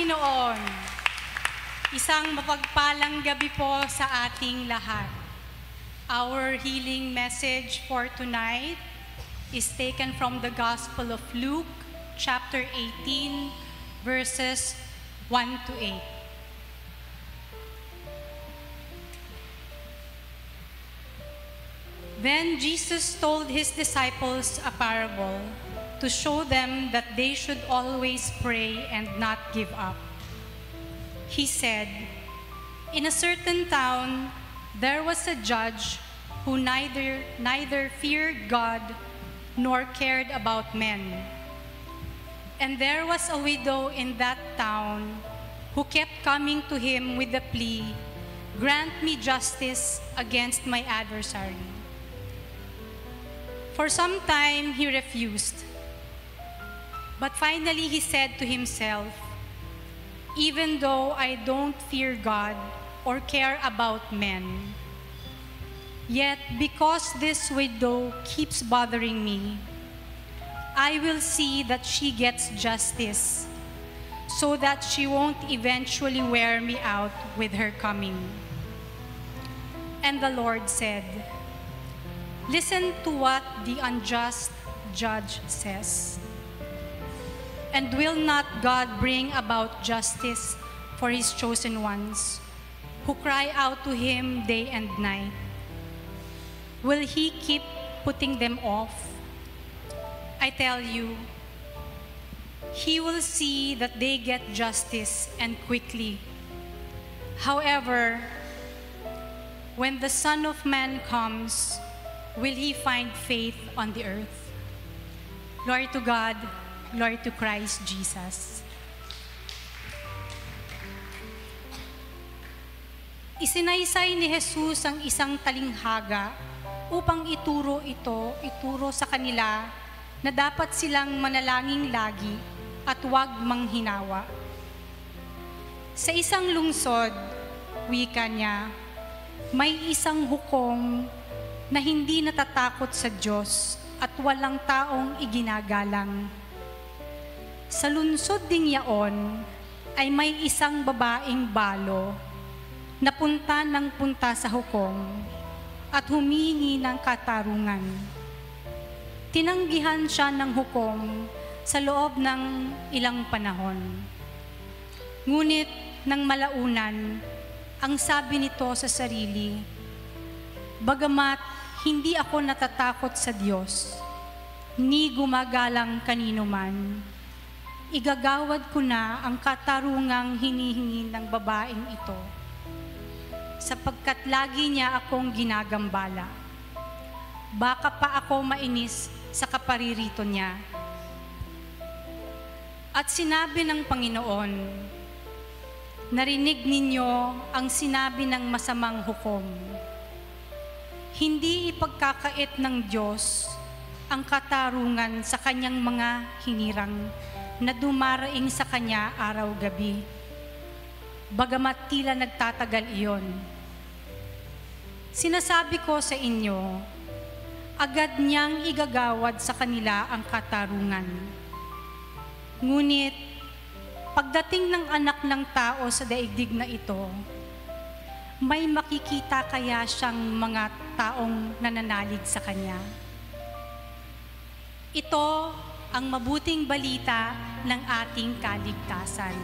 Panginoon. Isang mapagpalang gabi po sa ating lahat. Our healing message for tonight is taken from the Gospel of Luke, chapter 18, verses 1 to 8. Then Jesus told his disciples a parable to show them that they should always pray and not give up. He said, "In a certain town, there was a judge who neither feared God nor cared about men. And there was a widow in that town who kept coming to him with the plea, 'Grant me justice against my adversary.' For some time he refused. But finally he said to himself, 'Even though I don't fear God or care about men, yet because this widow keeps bothering me, I will see that she gets justice so that she won't eventually wear me out with her coming.' And the Lord said, 'Listen to what the unjust judge says. And will not God bring about justice for his chosen ones, who cry out to him day and night? Will he keep putting them off? I tell you, he will see that they get justice, and quickly. However, when the Son of Man comes, will he find faith on the earth?' Glory to God, glory to Christ Jesus." Isinaysay ni Jesus ang isang talinghaga upang ituro sa kanila na dapat silang manalangin lagi at huwag manghinawa. Sa isang lungsod, wika niya, may isang hukom na hindi natatakot sa Diyos at walang taong iginagalang. Sa lungsod ding yaon ay may isang babaeng balo na punta ng punta sa hukom at humingi ng katarungan. Tinanggihan siya ng hukom sa loob ng ilang panahon. Ngunit nang malaunan, ang sabi nito sa sarili, "Bagamat hindi ako natatakot sa Diyos, ni gumagalang kanino man, igagawad ko na ang katarungang hinihingi ng babaeng ito, sapagkat lagi niya akong ginagambala. Baka pa ako mainis sa kaparirito niya." At sinabi ng Panginoon, "Narinig ninyo ang sinabi ng masamang hukom. Hindi ipagkakait ng Diyos ang katarungan sa kanyang mga hinirang na dumaraing sa kanya araw-gabi, bagamat tila nagtatagal iyon. Sinasabi ko sa inyo, agad niyang igagawad sa kanila ang katarungan. Ngunit, pagdating ng Anak ng Tao sa daigdig na ito, may makikita kaya siyang mga taong nananalig sa kanya?" Ito ang mabuting balita ng ating kaligtasan.